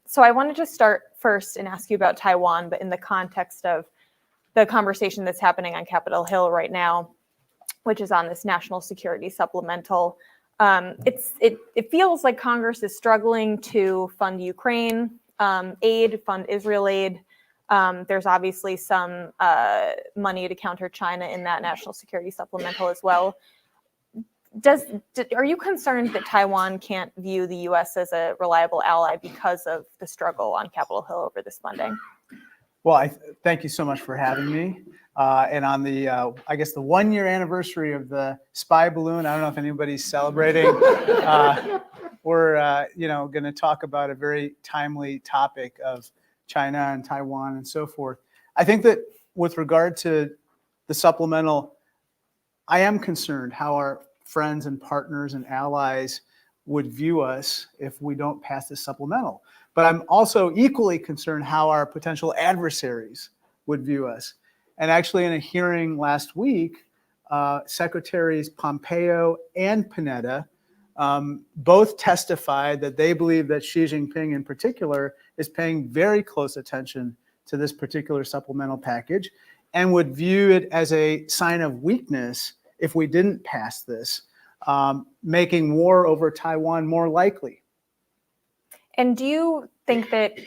So I wanted to start first and ask you about Taiwan, but in the context of the conversation that's happening on Capitol Hill right now, which is on this national security supplemental. It feels like Congress is struggling to fund Ukraine aid, fund Israel aid. There's obviously some money to counter China in that national security supplemental as well. Are you concerned that Taiwan can't view the U.S. as a reliable ally because of the struggle on Capitol Hill over this funding? Well, thank you so much for having me. And on the, I guess, the 1-year anniversary of the spy balloon, I don't know if anybody's celebrating. We're, going to talk about a very timely topic of China and Taiwan and so forth. I think that with regard to the supplemental, I am concerned how our friends and partners and allies would view us if we don't pass this supplemental. But I'm also equally concerned how our potential adversaries would view us. And actually, in a hearing last week, Secretaries Pompeo and Panetta both testified that they believe that Xi Jinping in particular is paying very close attention to this particular supplemental package and would view it as a sign of weakness if we didn't pass this, making war over Taiwan more likely. And do you think that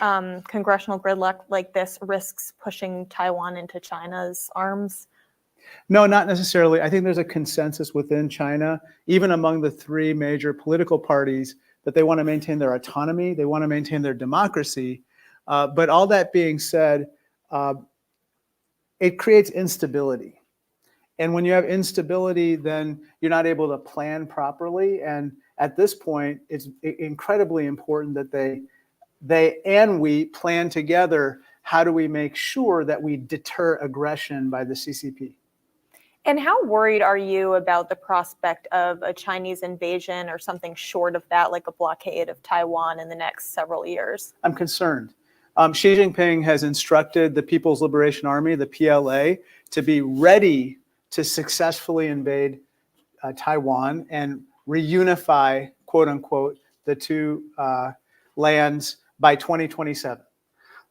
congressional gridlock like this risks pushing Taiwan into China's arms? No, not necessarily. I think there's a consensus within China, even among the three major political parties, that they want to maintain their autonomy, they want to maintain their democracy. But all that being said, it creates instability. And when you have instability, then you're not able to plan properly. And at this point, it's incredibly important that they and we plan together. How do we make sure that we deter aggression by the CCP? And how worried are you about the prospect of a Chinese invasion or something short of that, like a blockade of Taiwan in the next several years? I'm concerned. Xi Jinping has instructed the People's Liberation Army, the PLA, to be ready to successfully invade Taiwan and reunify, quote unquote, the two lands by 2027.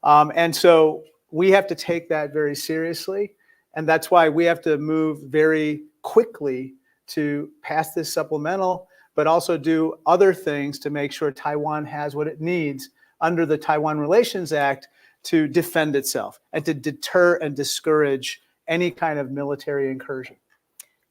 And so we have to take that very seriously. And that's why we have to move very quickly to pass this supplemental, but also do other things to make sure Taiwan has what it needs under the Taiwan Relations Act to defend itself and to deter and discourage any kind of military incursion.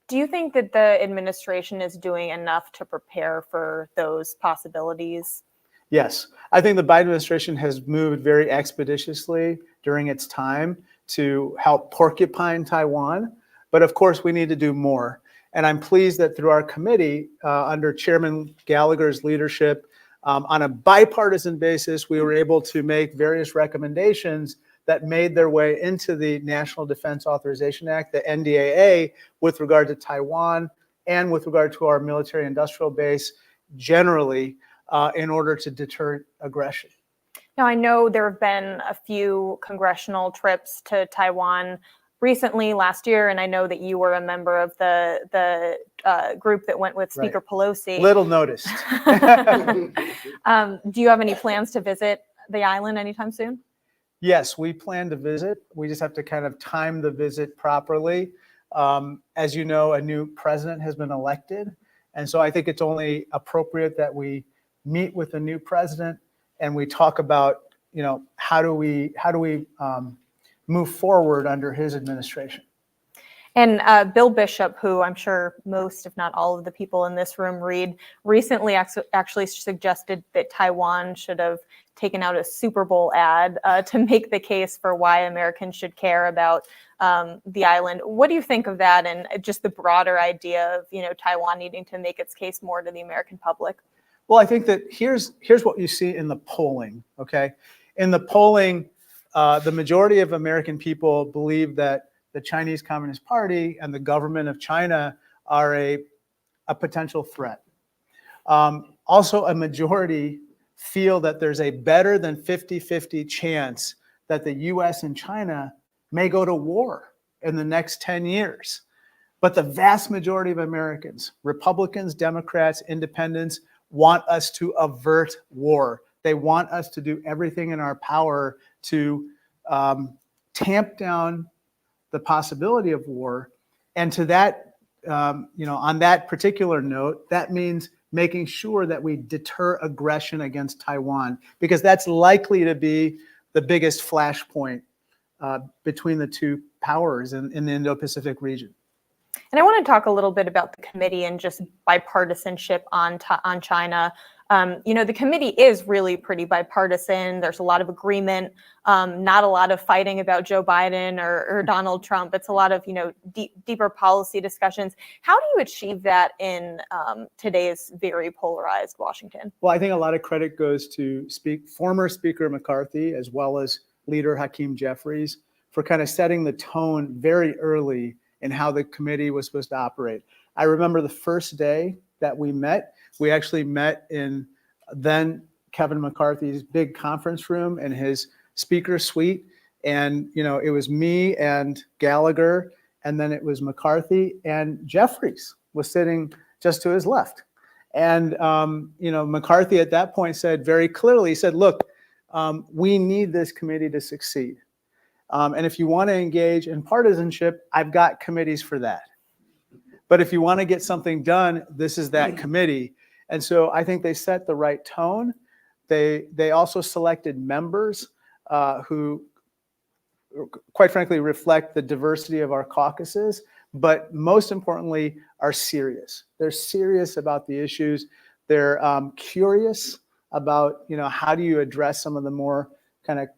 Do you think that the administration is doing enough to prepare for those possibilities? Yes. I think the Biden administration has moved very expeditiously during its time to help porcupine Taiwan. But of course, we need to do more. And I'm pleased that through our committee, under Chairman Gallagher's leadership, on a bipartisan basis, we were able to make various recommendations that made their way into the National Defense Authorization Act, the NDAA, with regard to Taiwan and with regard to our military industrial base generally, in order to deter aggression. Now, I know there have been a few congressional trips to Taiwan recently last year, and I know that you were a member of the group that went with Speaker Pelosi. Little noticed. Do you have any plans to visit the island anytime soon? Yes, we plan to visit. We just have to kind of time the visit properly. As you know, a new president has been elected. And so I think it's only appropriate that we meet with the new president and we talk about, how do we move forward under his administration. And Bill Bishop, who I'm sure most, if not all of the people in this room read, recently actually suggested that Taiwan should have taken out a Super Bowl ad to make the case for why Americans should care about the island. What do you think of that and just the broader idea of, Taiwan needing to make its case more to the American public? Well, I think that here's what you see in the polling, okay? In the polling, the majority of American people believe that the Chinese Communist Party and the government of China are a potential threat. Also, a majority feel that there's a better than 50-50 chance that the US and China may go to war in the next 10 years. But the vast majority of Americans, Republicans, Democrats, Independents, want us to avert war. They want us to do everything in our power to tamp down the possibility of war. And to that, on that particular note, that means making sure that we deter aggression against Taiwan, because that's likely to be the biggest flashpoint between the two powers in the Indo-Pacific region. And I want to talk a little bit about the committee and just bipartisanship on China. The committee is really pretty bipartisan. There's a lot of agreement, not a lot of fighting about Joe Biden or Donald Trump. It's a lot of, deeper policy discussions. How do you achieve that in today's very polarized Washington? Well, I think a lot of credit goes to former Speaker McCarthy, as well as Leader Hakeem Jeffries, for kind of setting the tone very early in how the committee was supposed to operate. I remember the first day that we met. We actually met in then Kevin McCarthy's big conference room in his speaker suite. And, it was me and Gallagher, and then it was McCarthy, and Jeffries was sitting just to his left. And, McCarthy at that point said very clearly, he said, look, we need this committee to succeed. And if you want to engage in partisanship, I've got committees for that. But if you want to get something done, this is that committee. And so I think they set the right tone. They also selected members who, quite frankly, reflect the diversity of our caucuses, but most importantly, are serious. They're serious about the issues. They're curious about, how do you address some of the more kind of,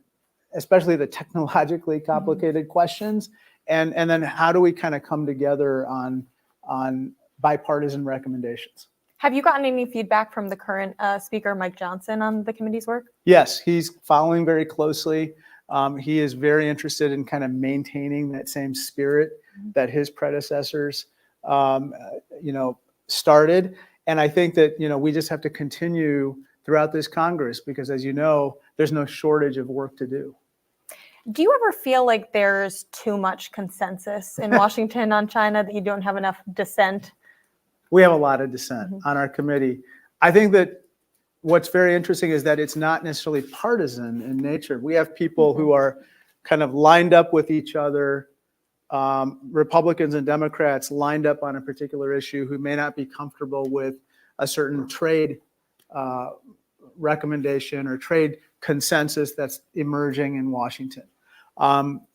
especially the technologically complicated questions, and then how do we kind of come together on bipartisan recommendations. Have you gotten any feedback from the current Speaker, Mike Johnson, on the committee's work? Yes, he's following very closely. He is very interested in kind of maintaining that same spirit that his predecessors, started. And I think that, we just have to continue throughout this Congress, because as you know, there's no shortage of work to do. Do you ever feel like there's too much consensus in Washington on China, that you don't have enough dissent? We have a lot of dissent on our committee. I think that what's very interesting is that it's not necessarily partisan in nature. We have people who are kind of lined up with each other, Republicans and Democrats lined up on a particular issue, who may not be comfortable with a certain trade recommendation or trade consensus that's emerging in Washington.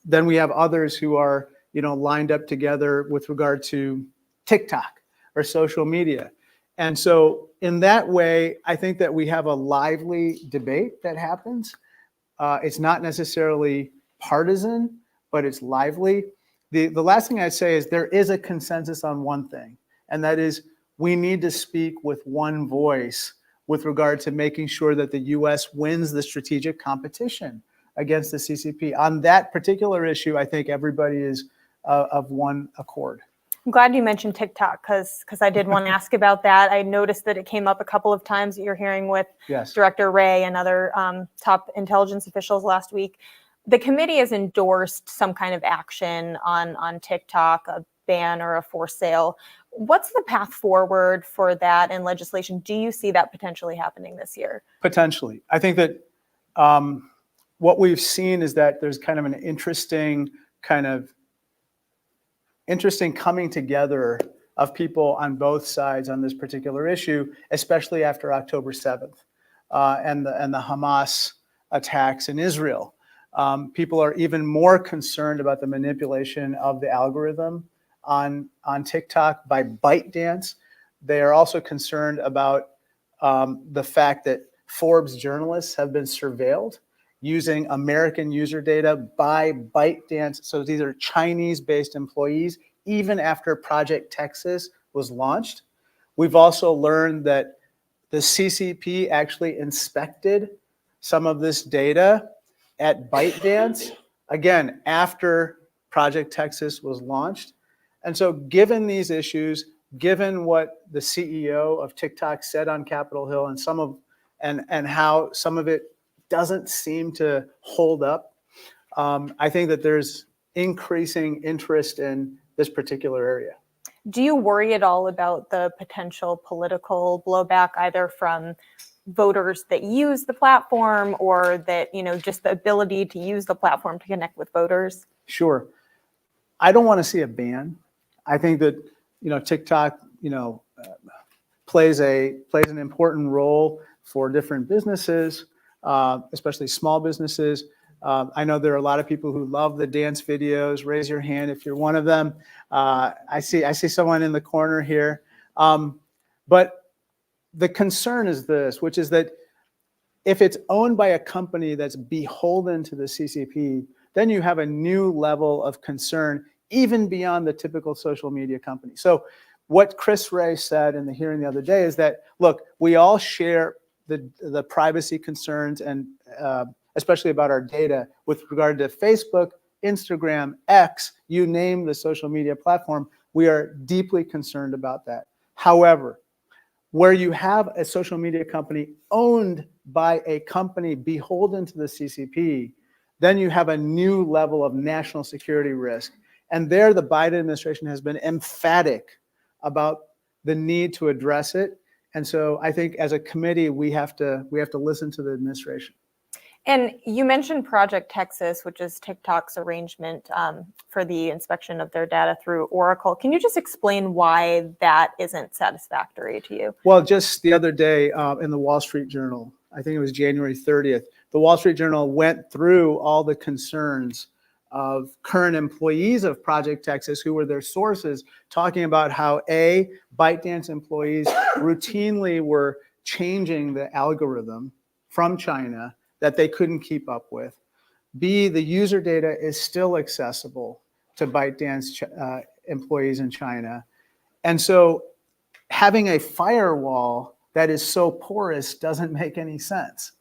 Then we have others who are, lined up together with regard to TikTok or social media. And so in that way, I think that we have a lively debate that happens. It's not necessarily partisan, but it's lively. The last thing I'd say is there is a consensus on one thing, and that is we need to speak with one voice with regard to making sure that the U.S. wins the strategic competition against the CCP. On that particular issue, I think everybody is of one accord. I'm glad you mentioned TikTok, because I did want to ask about that. I noticed that it came up a couple of times at your hearing with Director Wray and other top intelligence officials last week. The committee has endorsed some kind of action on TikTok, a ban or a forced sale. What's the path forward for that in legislation? Do you see that potentially happening this year? Potentially. I think that what we've seen is that there's kind of an interesting coming together of people on both sides on this particular issue, especially after October 7th and the Hamas attacks in Israel. People are even more concerned about the manipulation of the algorithm on TikTok by ByteDance. They are also concerned about the fact that Forbes journalists have been surveilled using American user data by ByteDance. So these are Chinese-based employees, even after Project Texas was launched. We've also learned that the CCP actually inspected some of this data at ByteDance, again, after Project Texas was launched. And so given these issues, given what the CEO of TikTok said on Capitol Hill and how some of it doesn't seem to hold up, I think that there's increasing interest in this particular area. Do you worry at all about the potential political blowback, either from voters that use the platform, or that, just the ability to use the platform to connect with voters? Sure. I don't want to see a ban. I think that, TikTok, plays an important role for different businesses, especially small businesses. I know there are a lot of people who love the dance videos. Raise your hand if you're one of them. I see someone in the corner here. But the concern is this, which is that if it's owned by a company that's beholden to the CCP, then you have a new level of concern, even beyond the typical social media company. So what Chris Wray said in the hearing the other day is that, look, we all share the privacy concerns, and especially about our data with regard to Facebook, Instagram, X, you name the social media platform. We are deeply concerned about that. However, where you have a social media company owned by a company beholden to the CCP, then you have a new level of national security risk. And there, the Biden administration has been emphatic about the need to address it. And so I think as a committee, we have to listen to the administration. And you mentioned Project Texas, which is TikTok's arrangement for the inspection of their data through Oracle. Can you just explain why that isn't satisfactory to you? Well, just the other day in the Wall Street Journal, I think it was January 30th, the Wall Street Journal went through all the concerns of current employees of Project Texas, who were their sources, talking about how ByteDance employees routinely were changing the algorithm from China that they couldn't keep up with. B, the user data is still accessible to ByteDance employees in China. And so having a firewall that is so porous doesn't make any sense.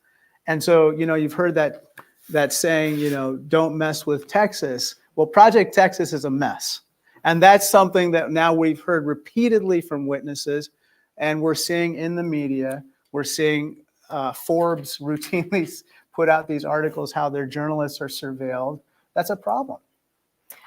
And so, you've heard that saying, don't mess with Texas. Well, Project Texas is a mess. And that's something that now we've heard repeatedly from witnesses, and we're seeing in the media. We're seeing Forbes routinely put out these articles how their journalists are surveilled. That's a problem.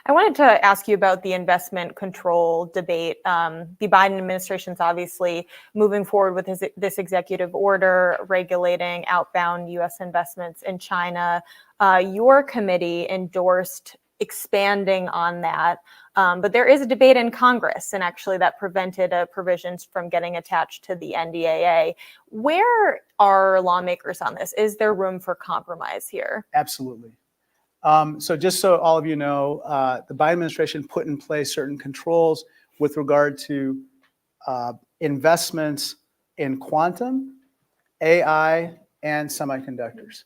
I wanted to ask you about the investment control debate. The Biden administration's obviously moving forward with this executive order regulating outbound U.S. investments in China. Your committee endorsed expanding on that, but there is a debate in Congress, and actually that prevented provisions from getting attached to the NDAA. Where are lawmakers on this? Is there room for compromise here? Absolutely. So just so all of you know, the Biden administration put in place certain controls with regard to investments in quantum, AI, and semiconductors.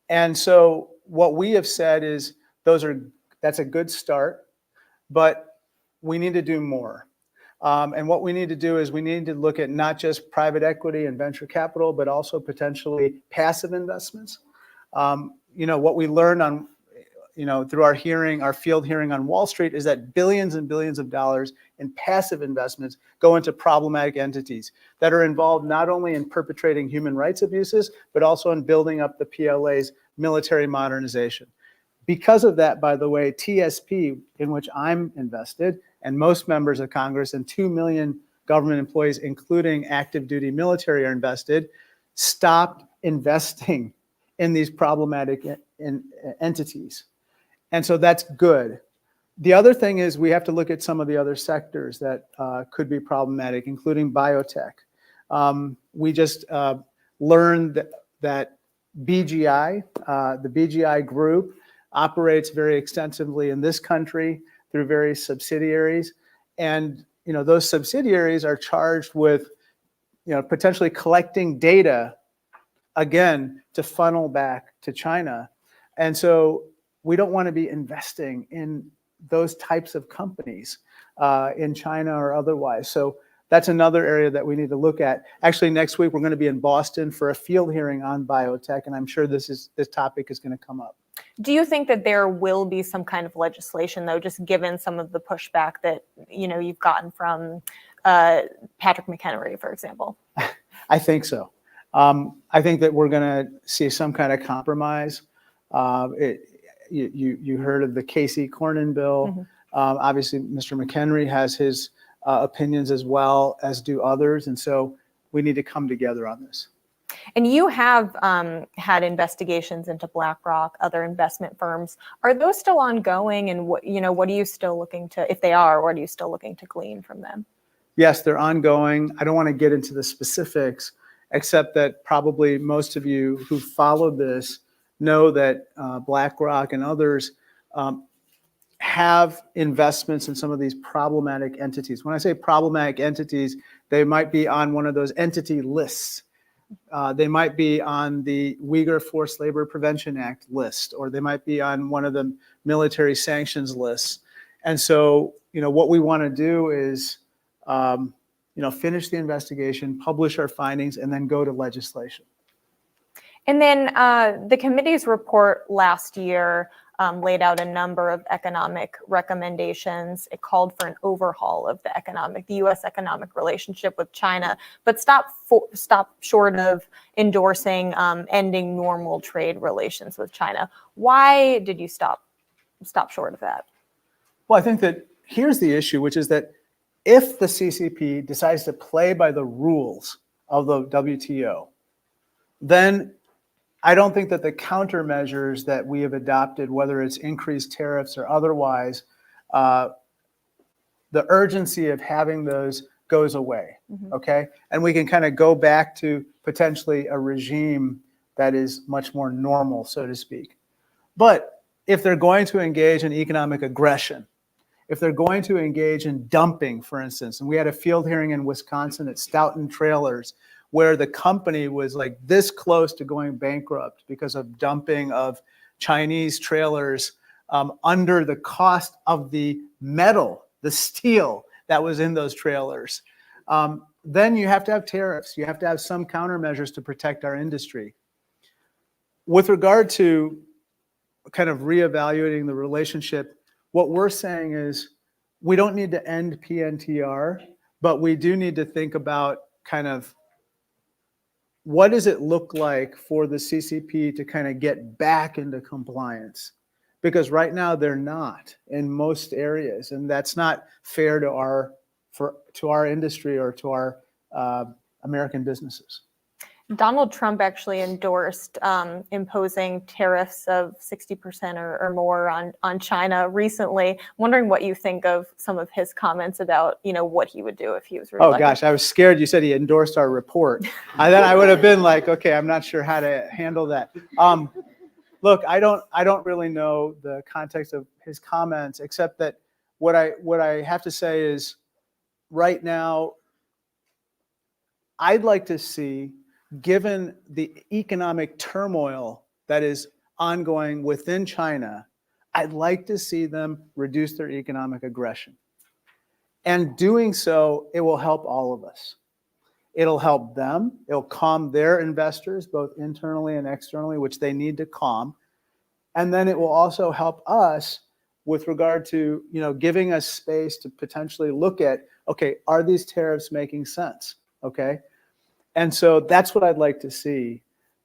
And so what we have said is that's a good start, but we need to do more. And what we need to do is we need to look at not just private equity and venture capital, but also potentially passive investments. What we learned on, through our field hearing on Wall Street is that billions and billions of dollars in passive investments go into problematic entities that are involved not only in perpetrating human rights abuses, but also in building up the PLA's military modernization. Because of that, by the way, TSP, in which I'm invested, and most members of Congress and 2 million government employees, including active duty military, are invested, stopped investing in these problematic entities. And so that's good. The other thing is we have to look at some of the other sectors that could be problematic, including biotech. We just learned that BGI, the BGI group, operates very extensively in this country through various subsidiaries. And those subsidiaries are charged with potentially collecting data, again, to funnel back to China. And so we don't want to be investing in those types of companies in China or otherwise. So that's another area that we need to look at. Actually, next week, we're going to be in Boston for a field hearing on biotech, and I'm sure this topic is going to come up. Do you think that there will be some kind of legislation, though, just given some of the pushback that you've gotten from Patrick McHenry, for example? I think so. I think that we're going to see some kind of compromise. You heard of the Casey Cornyn bill. Mm-hmm. Obviously, Mr. McHenry has his opinions as well, as do others. And so we need to come together on this. And you have had investigations into BlackRock, other investment firms. Are those still ongoing? And what are you still looking to, if they are, what are you still looking to glean from them? Yes, they're ongoing. I don't want to get into the specifics, except that probably most of you who followed this know that BlackRock and others have investments in some of these problematic entities. When I say problematic entities, they might be on one of those entity lists. They might be on the Uyghur Forced Labor Prevention Act list, or they might be on one of the military sanctions lists. And so, what we want to do is, finish the investigation, publish our findings, and then go to legislation. And then the committee's report last year laid out a number of economic recommendations. It called for an overhaul of the U.S. economic relationship with China, but stopped short of endorsing ending normal trade relations with China. Why did you stop short of that? Well, I think that here's the issue, which is that if the CCP decides to play by the rules of the WTO, then I don't think that the countermeasures that we have adopted, whether it's increased tariffs or otherwise, the urgency of having those goes away, okay? And we can kind of go back to potentially a regime that is much more normal, so to speak. But if they're going to engage in economic aggression, if they're going to engage in dumping, for instance, and we had a field hearing in Wisconsin at Stoughton Trailers, where the company was like this close to going bankrupt because of dumping of Chinese trailers under the cost of the metal, the steel that was in those trailers. Then you have to have tariffs. You have to have some countermeasures to protect our industry. With regard to kind of reevaluating the relationship, what we're saying is we don't need to end PNTR, but we do need to think about kind of what does it look like for the CCP to kind of get back into compliance? Because right now they're not in most areas, and that's not fair to our industry or to our American businesses. Donald Trump actually endorsed imposing tariffs of 60% or more on China recently. I'm wondering what you think of some of his comments about, what he would do if he was reelected. Oh gosh, I was scared you said he endorsed our report. Then I would have been like, okay, I'm not sure how to handle that. Look, I don't really know the context of his comments, except that what I have to say is right now, I'd like to see, given the economic turmoil that is ongoing within China, I'd like to see them reduce their economic aggression. And doing so, it will help all of us. It'll help them. It'll calm their investors, both internally and externally, which they need to calm. And then it will also help us with regard to, giving us space to potentially look at, okay, are these tariffs making sense? Okay. And so that's what I'd like to see.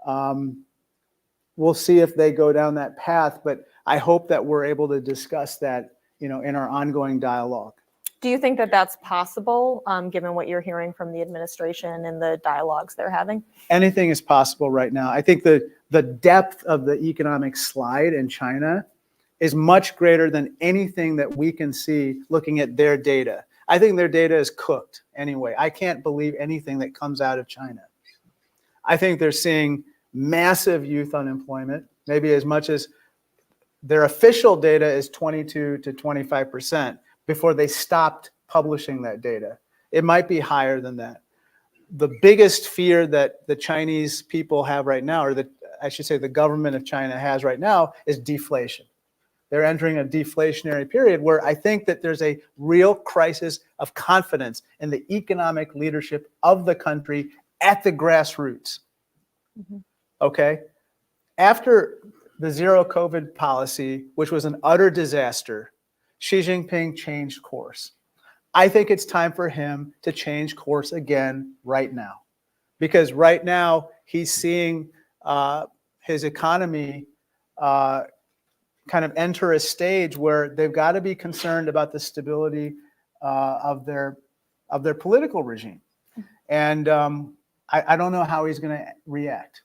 We'll see if they go down that path, but I hope that we're able to discuss that, in our ongoing dialogue. Do you think that that's possible, given what you're hearing from the administration and the dialogues they're having? Anything is possible right now. I think the depth of the economic slide in China is much greater than anything that we can see looking at their data. I think their data is cooked anyway. I can't believe anything that comes out of China. I think they're seeing massive youth unemployment, maybe as much as their official data is 22 to 25% before they stopped publishing that data. It might be higher than that. The biggest fear that the Chinese people have right now, or I should say the government of China has right now, is deflation. They're entering a deflationary period where I think that there's a real crisis of confidence in the economic leadership of the country at the grassroots. Okay? After the zero COVID policy, which was an utter disaster, Xi Jinping changed course. I think it's time for him to change course again right now. Because right now he's seeing his economy kind of enter a stage where they've got to be concerned about the stability of their political regime. And I don't know how he's going to react.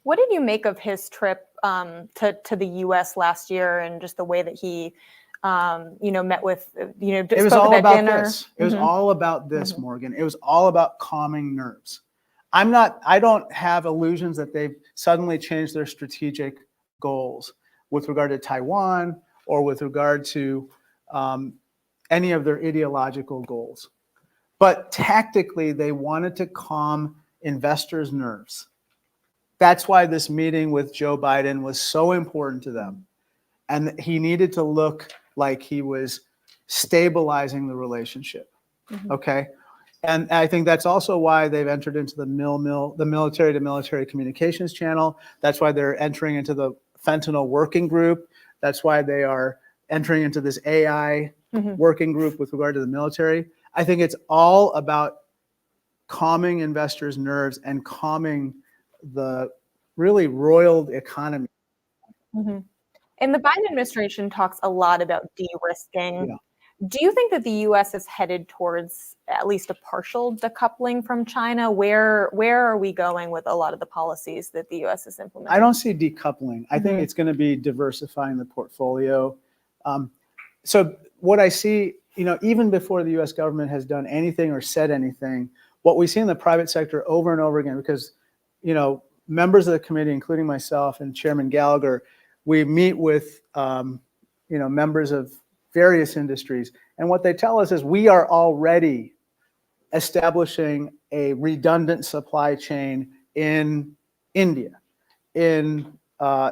What did you make of his trip to the U.S. last year and just the way that he, met with, It was spoke all at that about dinner? this. It was all about this, Morgan. It was all about calming nerves. I don't have illusions that they've suddenly changed their strategic goals with regard to Taiwan or with regard to any of their ideological goals. But tactically, they wanted to calm investors' nerves. That's why this meeting with Joe Biden was so important to them. And he needed to look like he was stabilizing the relationship. Okay. And I think that's also why they've entered into the military to military communications channel. That's why they're entering into the fentanyl working group. That's why they are entering into this AI working group with regard to the military. I think it's all about calming investors' nerves and calming the really roiled economy. And the Biden administration talks a lot about de-risking. Yeah. Do you think that the U.S. is headed towards at least a partial decoupling from China? Where are we going with a lot of the policies that the U.S. is implementing? I don't see decoupling. I think it's going to be diversifying the portfolio. So what I see, even before the U.S. government has done anything or said anything, what we see in the private sector over and over again, because, members of the committee, including myself and Chairman Gallagher, we meet with, members of various industries. And what they tell us is we are already establishing a redundant supply chain in India, in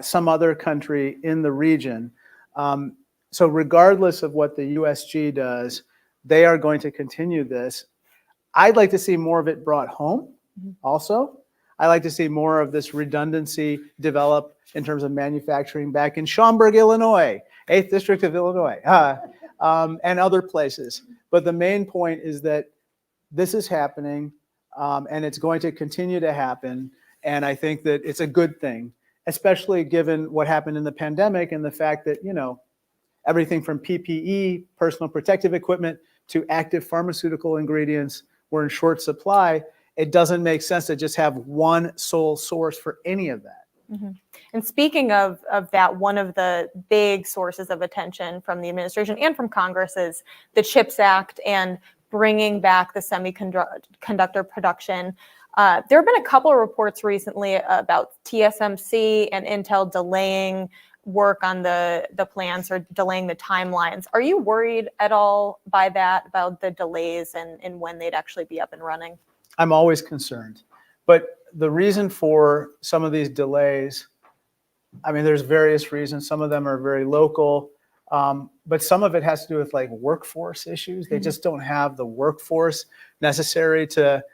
some other country in the region. So regardless of what the USG does, they are going to continue this. I'd like to see more of it brought home also. I like to see more of this redundancy develop in terms of manufacturing back in Schaumburg, Illinois, 8th District of Illinois, and other places. But the main point is that this is happening, and it's going to continue to happen. And I think that it's a good thing, especially given what happened in the pandemic and the fact that, everything from PPE, personal protective equipment, to active pharmaceutical ingredients were in short supply. It doesn't make sense to just have one sole source for any of that. And speaking of that, one of the big sources of attention from the administration and from Congress is the CHIPS Act and bringing back the semiconductor production. There have been a couple of reports recently about TSMC and Intel delaying work on the plans or delaying the timelines. Are you worried at all by that, about the delays and when they'd actually be up and running? I'm always concerned. But the reason for some of these delays, there's various reasons. Some of them are very local, but some of it has to do with workforce issues. They just don't have the workforce necessary to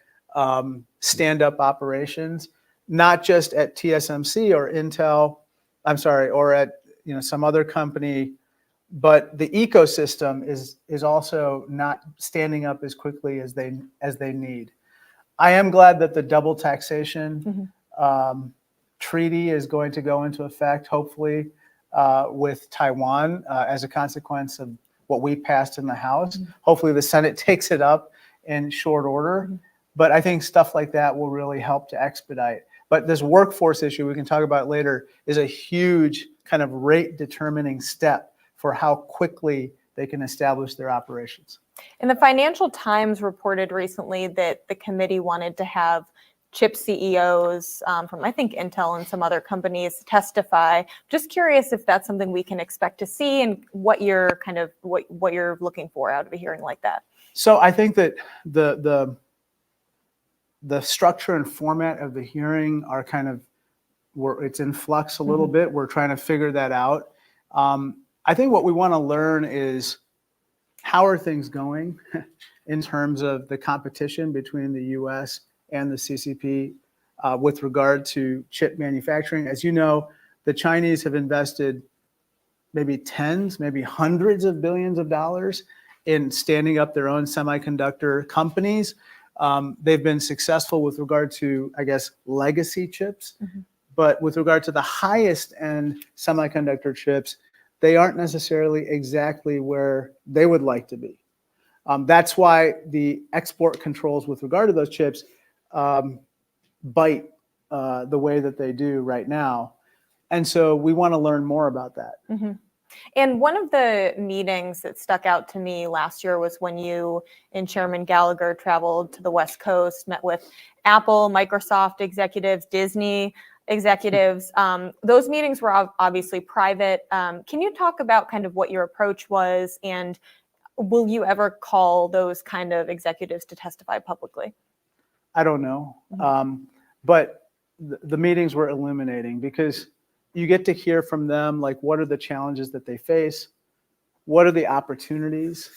stand up operations, not just at TSMC or Intel, or at some other company, but the ecosystem is also not standing up as quickly as they need. I am glad that the double taxation treaty is going to go into effect, hopefully, with Taiwan as a consequence of what we passed in the House. Hopefully the Senate takes it up in short order. But I think stuff like that will really help to expedite. But this workforce issue, we can talk about later, is a huge kind of rate determining step for how quickly they can establish their operations. And the Financial Times reported recently that the committee wanted to have chip CEOs from, I think, Intel and some other companies testify. Just curious if that's something we can expect to see and what you're what you're looking for out of a hearing like that. So I think that the structure and format of the hearing are it's in flux a little bit. We're trying to figure that out. I think what we want to learn is how are things going in terms of the competition between the U.S. and the CCP with regard to chip manufacturing. As you know, the Chinese have invested maybe tens, maybe hundreds of billions of dollars in standing up their own semiconductor companies. They've been successful with regard to, I guess, legacy chips. But with regard to the highest end semiconductor chips, they aren't necessarily exactly where they would like to be. That's why the export controls with regard to those chips bite the way that they do right now. And so we want to learn more about that. Mm-hmm. And one of the meetings that stuck out to me last year was when you and Chairman Gallagher traveled to the West Coast, met with Apple, Microsoft executives, Disney executives. Those meetings were obviously private. Can you talk about kind of what your approach was, and will you ever call those kind of executives to testify publicly? I don't know. Mm-hmm. But the meetings were illuminating because you get to hear from them, like, what are the challenges that they face? What are the opportunities?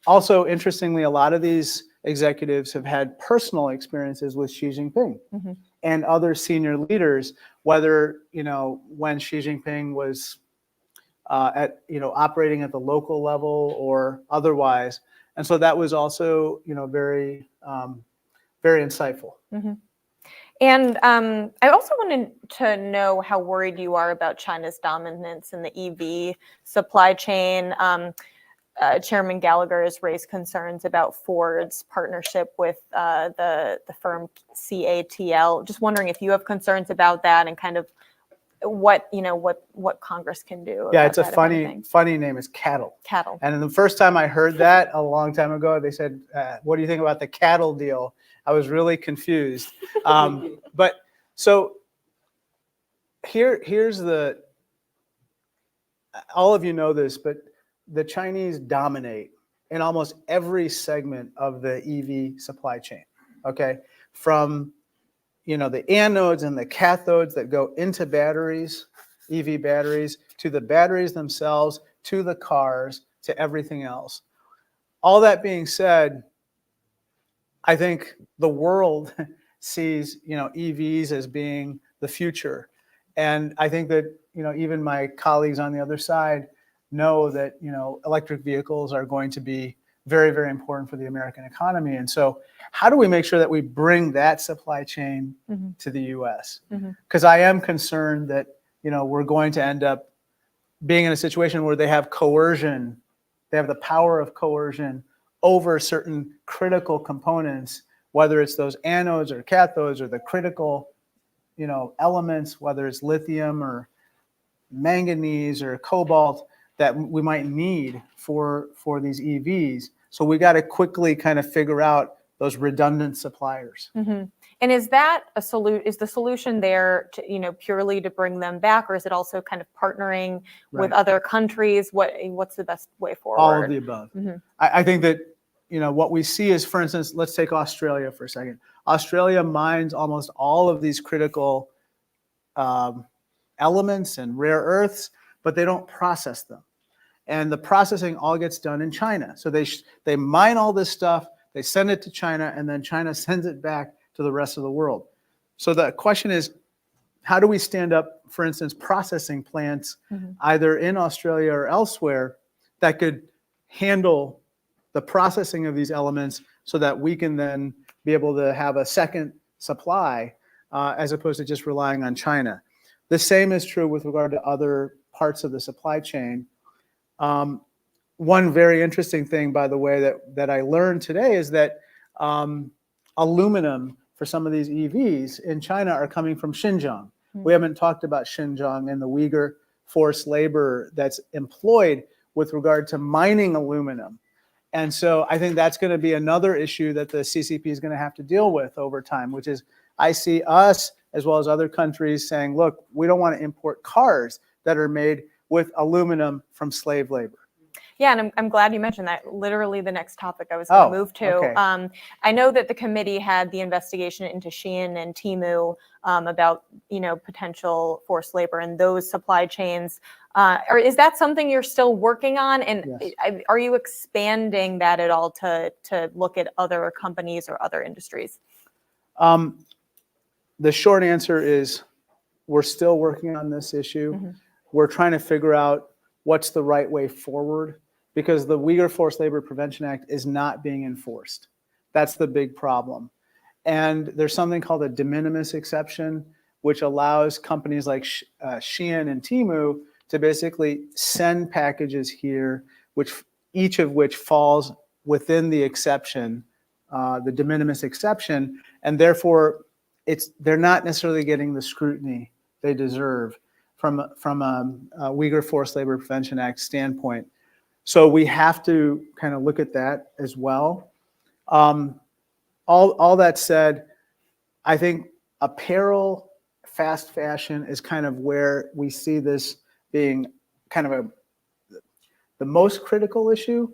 Also, interestingly, a lot of these executives have had personal experiences with Xi Jinping Mm-hmm. and other senior leaders, whether, when Xi Jinping was operating at the local level or otherwise. And so that was also, very, very insightful. Mm-hmm. And I also wanted to know how worried you are about China's dominance in the EV supply chain. Chairman Gallagher has raised concerns about Ford's partnership with the firm CATL. Just wondering if you have concerns about that and kind of what Congress can do. Yeah, it's a that, funny name. It's cattle. Cattle. And the first time I heard that a long time ago, they said, "What do you think about the cattle deal?" I was really confused. But so here's all of you know this, but the Chinese dominate in almost every segment of the EV supply chain. Okay, from the anodes and the cathodes that go into batteries, EV batteries, to the batteries themselves, to the cars, to everything else. All that being said, I think the world sees, EVs as being the future. And I think that, even my colleagues on the other side know that, electric vehicles are going to be very, very important for the American economy. And so how do we make sure that we bring that supply chain Mm-hmm. to the US? Mm-hmm. Because I am concerned that, we're going to end up being in a situation where they have coercion, they have the power of coercion over certain critical components, whether it's those anodes or cathodes or the critical, elements, whether it's lithium or manganese or cobalt that we might need for these EVs. So we got to quickly kind of figure out those redundant suppliers. Mm-hmm. And is that is the solution there to, purely to bring them back, or is it also kind of partnering with other countries? What's the best way forward? All of the above. Mm-hmm. I think that, what we see is, for instance, let's take Australia for a second. Australia mines almost all of these critical elements and rare earths, but they don't process them. And the processing all gets done in China. So they mine all this stuff, they send it to China, and then China sends it back to the rest of the world. So the question is, how do we stand up, for instance, processing plants Mm-hmm. either in Australia or elsewhere that could handle the processing of these elements so that we can then be able to have a second supply as opposed to just relying on China. The same is true with regard to other parts of the supply chain. One very interesting thing, by the way, that I learned today is that aluminum for some of these EVs in China are coming from Xinjiang. Mm-hmm. We haven't talked about Xinjiang and the Uyghur forced labor that's employed with regard to mining aluminum. And so I think that's going to be another issue that the CCP is going to have to deal with over time, which is I see us as well as other countries saying, look, we don't want to import cars that are made with aluminum from slave labor. Yeah, and I'm glad you mentioned that. Literally the next topic I was going to move to. Okay. I know that the committee had the investigation into Shein and Temu about potential forced labor in those supply chains. Or is that something you're still working on? And yes. Are you expanding that at all to look at other companies or other industries? The short answer is we're still working on this issue. Mm-hmm. We're trying to figure out what's the right way forward, because the Uyghur Forced Labor Prevention Act is not being enforced. That's the big problem. And there's something called a de minimis exception, which allows companies like Shein and Temu to basically send packages here, each of which falls within the exception, the de minimis exception, and therefore they're not necessarily getting the scrutiny they deserve from a Uyghur Forced Labor Prevention Act standpoint. So we have to kind of look at that as well. All that said, I think apparel, fast fashion is kind of where we see this being kind of the most critical issue.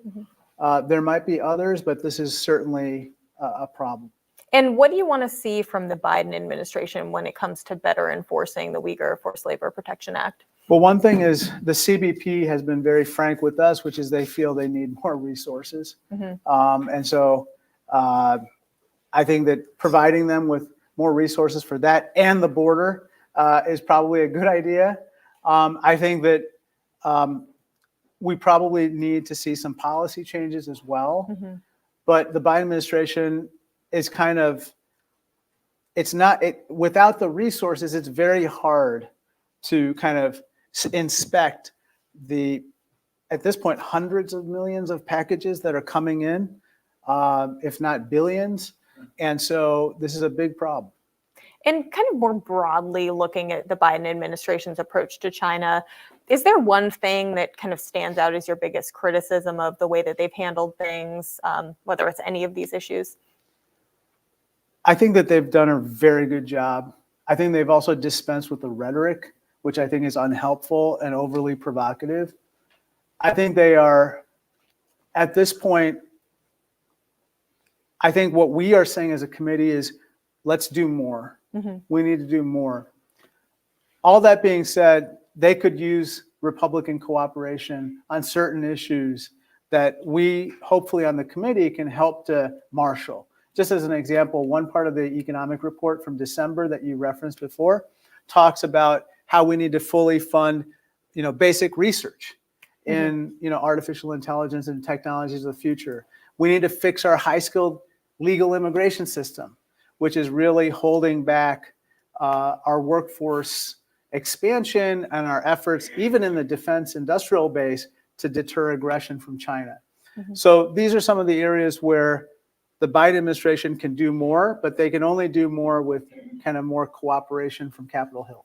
There might be others, but this is certainly a problem. And what do you want to see from the Biden administration when it comes to better enforcing the Uyghur Forced Labor Protection Act? Well, one thing is the CBP has been very frank with us, which is they feel they need more resources. And so I think that providing them with more resources for that and the border is probably a good idea. I think that we probably need to see some policy changes as well. But the Biden administration is kind of, without the resources, it's very hard to kind of inspect at this point, hundreds of millions of packages that are coming in, if not billions. And so this is a big problem. And kind of more broadly looking at the Biden administration's approach to China, is there one thing that kind of stands out as your biggest criticism of the way that they've handled things, whether it's any of these issues? I think that they've done a very good job. I think they've also dispensed with the rhetoric, which I think is unhelpful and overly provocative. I think they are, at this point, I think what we are saying as a committee is, let's do more. We need to do more. All that being said, they could use Republican cooperation on certain issues that we, hopefully on the committee, can help to marshal. Just as an example, one part of the economic report from December that you referenced before talks about how we need to fully fund, basic research in, artificial intelligence and technologies of the future. We need to fix our high-skilled legal immigration system, which is really holding back our workforce expansion and our efforts, even in the defense industrial base, to deter aggression from China. So these are some of the areas where the Biden administration can do more, but they can only do more with kind of more cooperation from Capitol Hill.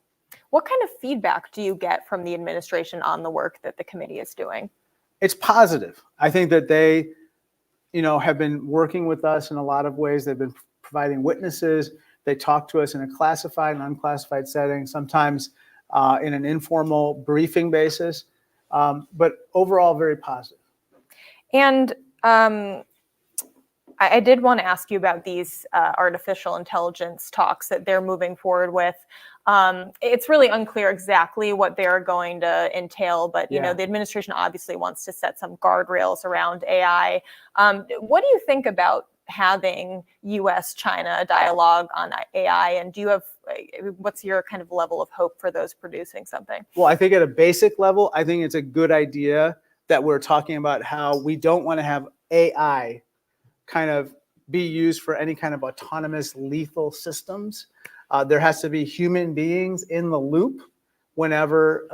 What kind of feedback do you get from the administration on the work that the committee is doing? It's positive. I think that they, have been working with us in a lot of ways. They've been providing witnesses. They talk to us in a classified and unclassified setting, sometimes in an informal briefing basis, but overall very positive. And I did want to ask you about these artificial intelligence talks that they're moving forward with. It's really unclear exactly what they're going to entail, but the administration obviously wants to set some guardrails around AI. What do you think about having U.S.-China dialogue on AI, and what's your kind of level of hope for those producing something? Well, I think at a basic level, I think it's a good idea that we're talking about how we don't want to have AI kind of be used for any kind of autonomous lethal systems. There has to be human beings in the loop whenever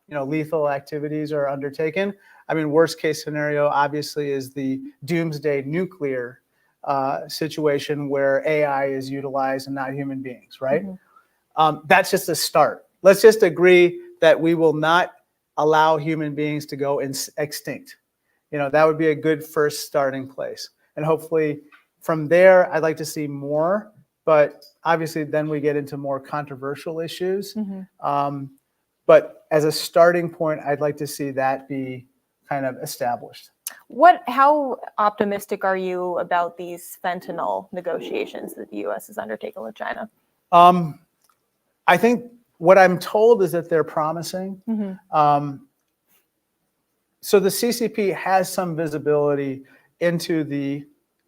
lethal activities are undertaken. I mean, worst case scenario obviously is the doomsday nuclear situation where AI is utilized and not human beings, right? That's just a start. Let's just agree that we will not allow human beings to go extinct. That would be a good first starting place. And hopefully from there, I'd like to see more, but obviously then we get into more controversial issues. But as a starting point, I'd like to see that be kind of established. How optimistic are you about these fentanyl negotiations that the U.S. is undertaking with China? I think what I'm told is that they're promising. So the CCP has some visibility into the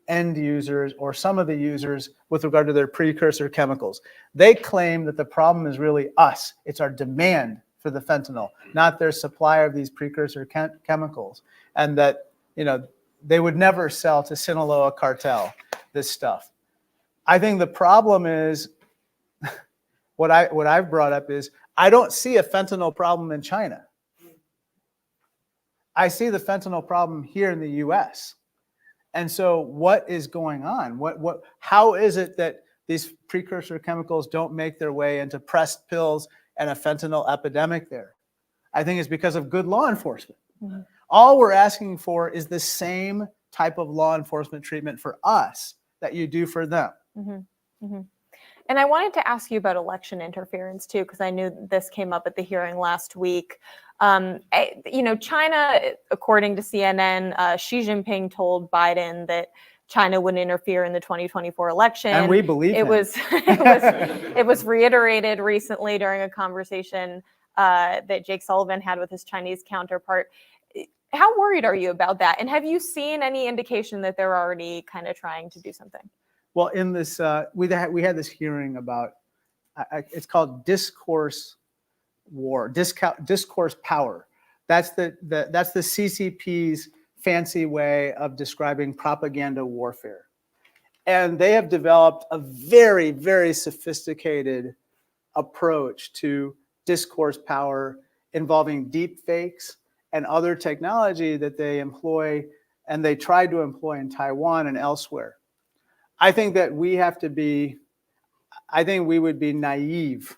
end users or some of the users with regard to their precursor chemicals. They claim that the problem is really us. It's our demand for the fentanyl, not their supply of these precursor chemicals. And that, they would never sell to Sinaloa cartel this stuff. I think the problem is, what I've brought up is, I don't see a fentanyl problem in China. I see the fentanyl problem here in the US. And so what is going on? How is it that these precursor chemicals don't make their way into pressed pills and a fentanyl epidemic there. I think it's because of good law enforcement. Mm-hmm. All we're asking for is the same type of law enforcement treatment for us that you do for them. Mm-hmm. Mm-hmm. And I wanted to ask you about election interference too, because I knew this came up at the hearing last week. China, according to CNN, Xi Jinping told Biden that China wouldn't interfere in the 2024 election. And we believe it him. It was reiterated recently during a conversation that Jake Sullivan had with his Chinese counterpart. How worried are you about that? And have you seen any indication that they're already kind of trying to do something? Well, in this, we had this hearing about, it's called discourse war, discourse power. That's the CCP's fancy way of describing propaganda warfare. And they have developed a very, very sophisticated approach to discourse power involving deep fakes and other technology that they employ and they tried to employ in Taiwan and elsewhere. I think that we would be naive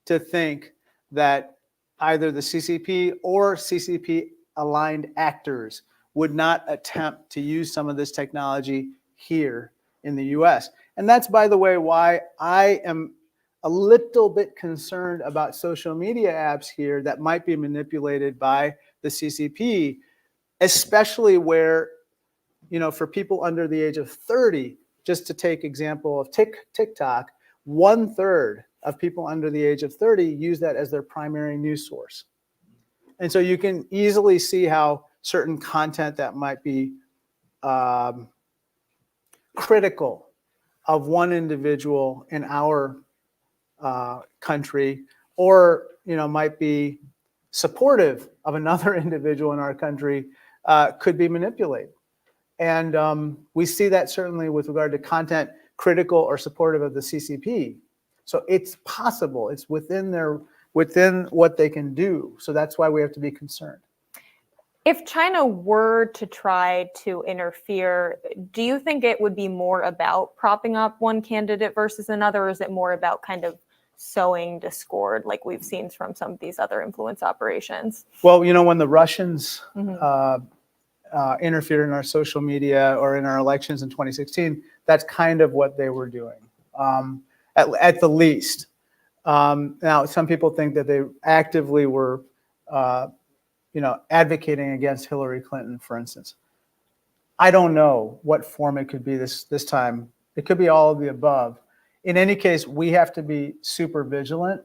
to think that either the CCP or CCP aligned actors would not attempt to use some of this technology here in the US. And that's, by the way, why I am a little bit concerned about social media apps here that might be manipulated by the CCP, especially where, for people under the age of 30, just to take example of TikTok, 1/3 of people under the age of 30 use that as their primary news source. And so you can easily see how certain content that might be critical of one individual in our country, or might be supportive of another individual in our country, could be manipulated. And we see that certainly with regard to content critical or supportive of the CCP. So it's possible. It's within what they can do. So that's why we have to be concerned. If China were to try to interfere, do you think it would be more about propping up one candidate versus another, or is it more about kind of sowing discord like we've seen from some of these other influence operations? Well, when the Russians interfered in our social media or in our elections in 2016, that's kind of what they were doing, at the least. Now, some people think that they actively were advocating against Hillary Clinton, for instance. I don't know what form it could be this time. It could be all of the above. In any case, we have to be super vigilant.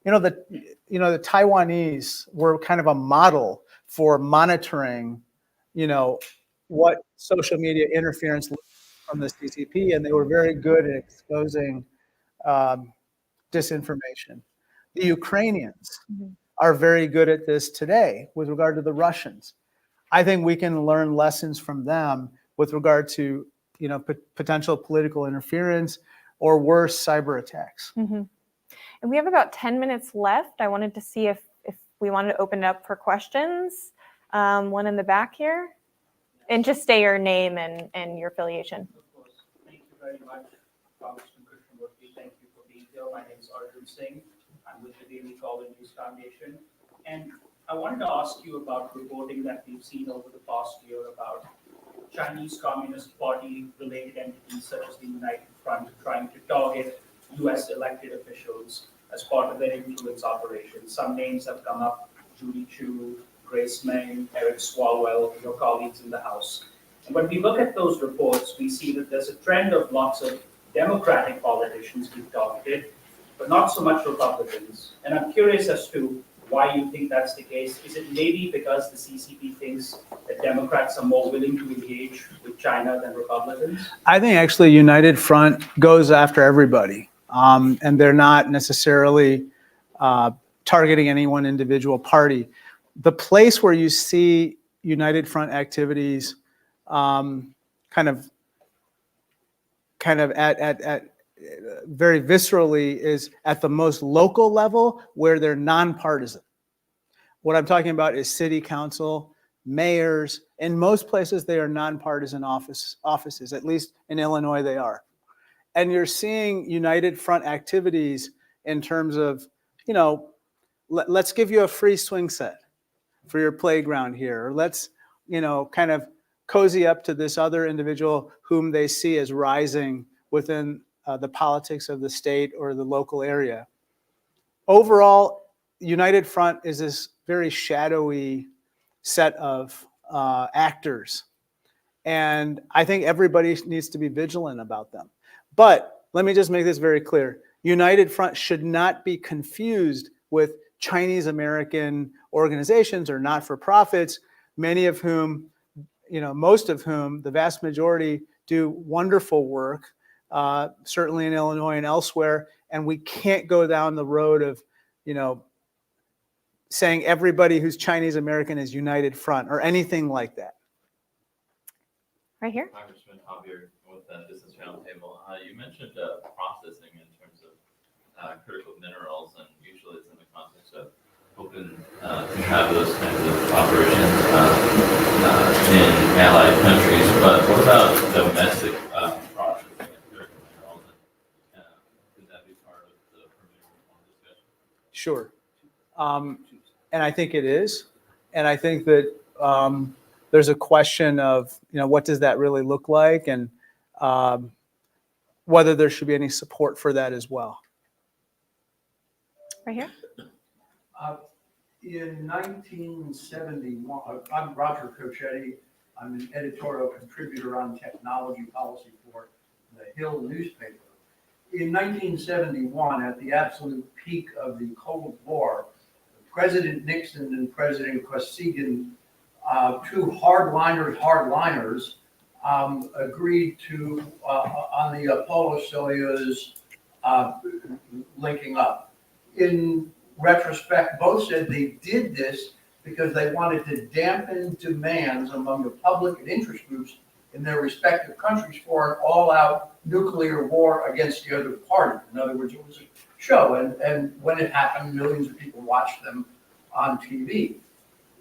The Taiwanese were kind of a model for monitoring, what social media interference from the CCP, and they were very good at exposing disinformation. The Ukrainians are very good at this today with regard to the Russians. I think we can learn lessons from them with regard to, potential political interference or worse, cyber attacks. And we have about 10 minutes left. I wanted to see if we wanted to open it up for questions. One in the back here. And just say your name and your affiliation. Of course. Thank you very much, Congressman Krishnamoorthi. Thank you for being here. My name is Arjun Singh. I'm with the Daily Caller News Foundation. And I wanted to ask you about reporting that we've seen over the past year about Chinese Communist Party related entities such as the United Front trying to target US elected officials as part of their influence operations. Some names have come up: Judy Chu, Grace Meng, Eric Swalwell, your colleagues in the House. And when we look at those reports, we see that there's a trend of lots of Democratic politicians being targeted, but not so much Republicans. And I'm curious as to why you think that's the case. Is it maybe because the CCP thinks that Democrats are more willing to engage with China than Republicans? I think actually United Front goes after everybody, and they're not necessarily targeting any one individual party. The place where you see United Front activities kind of at very viscerally is at the most local level where they're nonpartisan. What I'm talking about is city council, mayors. In most places, they are nonpartisan offices. At least in Illinois, they are. And you're seeing united front activities in terms of, you know, let's give you a free swing set for your playground here. Or let's, you know, kind of cozy up to this other individual whom they see as rising within the politics of the state or the local area. Overall, United Front is this very shadowy set of actors. And I think everybody needs to be vigilant about them. But let me just make this very clear. United Front should not be confused with Chinese American organizations or not-for-profits, many of whom, you know, most of whom, the vast majority, do wonderful work, certainly in Illinois and elsewhere. And we can't go down the road of, you know, saying everybody who's Chinese American is United Front or anything like that. Right here. Congressman Javier with the Business Roundtable. You mentioned processing in terms of critical minerals, and usually it's in the context of hoping to have those kinds of operations in allied countries. But what about domestic processing of critical minerals? And could that be part of the permitting reform discussion? Sure. And I think it is. And I think that there's a question of, you know, what does that really look like, and whether there should be any support for that as well. Right here. In 1971, I'm Roger Cochetti. I'm an editorial contributor on technology policy for the Hill newspaper. In 1971, at the absolute peak of the Cold War, President Nixon and President Kosygin, two hardliners, agreed to, on the Apollo-Soyuz linking up. In retrospect, both said they did this because they wanted to dampen demands among the public and interest groups in their respective countries for an all-out nuclear war against the other party. In other words, it was a show, and when it happened, millions of people watched them on TV.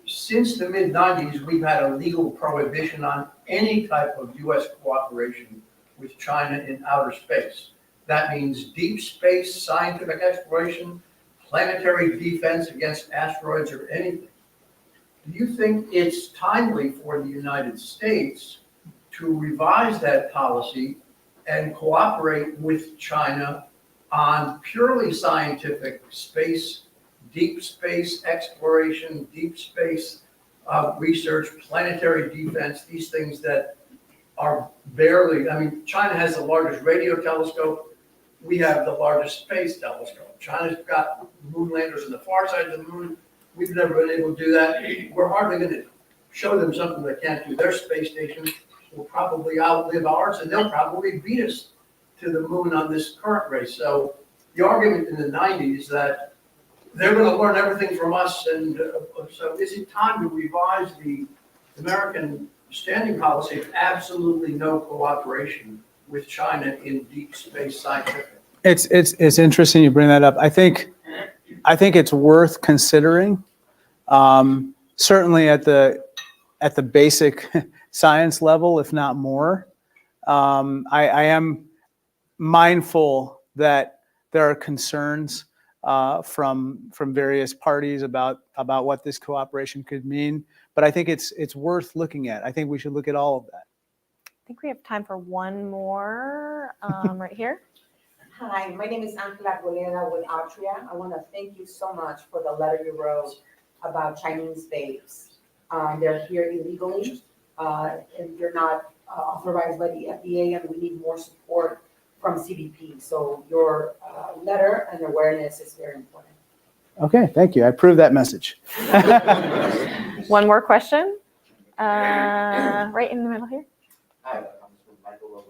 Since the mid-90s, we've had a legal prohibition on any type of U.S. cooperation with China in outer space. That means deep space, scientific exploration, planetary defense against asteroids or anything. Do you think it's timely for the United States to revise that policy and cooperate with China on purely scientific space, deep space exploration, deep space research, planetary defense, these things that are barely, I mean, China has the largest radio telescope. We have the largest space telescope. China's got moon landers on the far side of the moon. We've never been able to do that. We're hardly going to show them something they can't do. Their space station will probably outlive ours, and they'll probably beat us to the moon on this current race. So the argument in the 90s that they're going to learn everything from us, and so is it time to revise the American standing policy of absolutely no cooperation with China in deep space scientific? It's interesting you bring that up. I think it's worth considering. Certainly at the basic science level, if not more. I am mindful that there are concerns from various parties about what this cooperation could mean, but I think it's worth looking at. I think we should look at all of that. I think we have time for one more right here. Hi, my name is Angela Golera with Altria. I want to thank you so much for the letter you wrote about Chinese babes. They're here illegally, and they're not authorized by the FDA, and we need more support from CBP. So your letter and awareness is very important. Okay, thank you. I approve that message. One more question. Right in the middle here. Hi, I'm Michael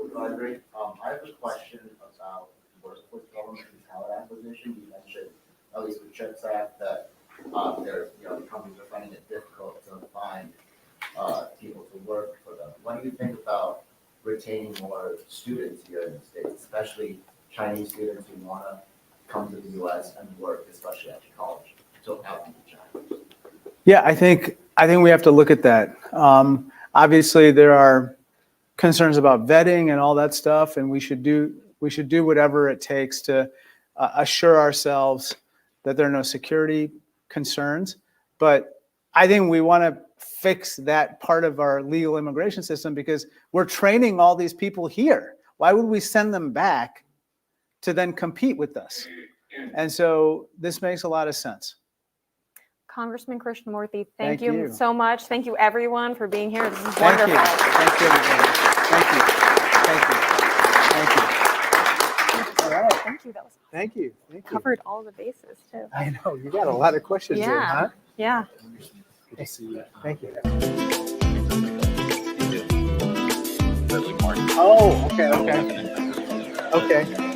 with Library. I have a question about workforce development and talent acquisition. You mentioned, at least with CHIPS Act, that the companies are finding it difficult to find people to work for them. What do you think about retaining more students here in the States, especially Chinese students who want to come to the U.S. and work, especially after college, so out into China? Yeah, I think we have to look at that. Obviously, there are concerns about vetting and all that stuff, and we should do whatever it takes to assure ourselves that there are no security concerns. But I think we want to fix that part of our legal immigration system because we're training all these people here. Why would we send them back to then compete with us? And so this makes a lot of sense. Congressman Krishnamoorthi, thank Thank you you. so much. Thank you, everyone, for being here. This is Thank wonderful. you. Thank you, everybody. Thank you. Thank you. Thank you. All right. Thank you. That was Thank you. Thank you. covered all the bases too. I know, you got a lot of questions in, huh? Yeah. Good to see you. Thank you. Oh, okay.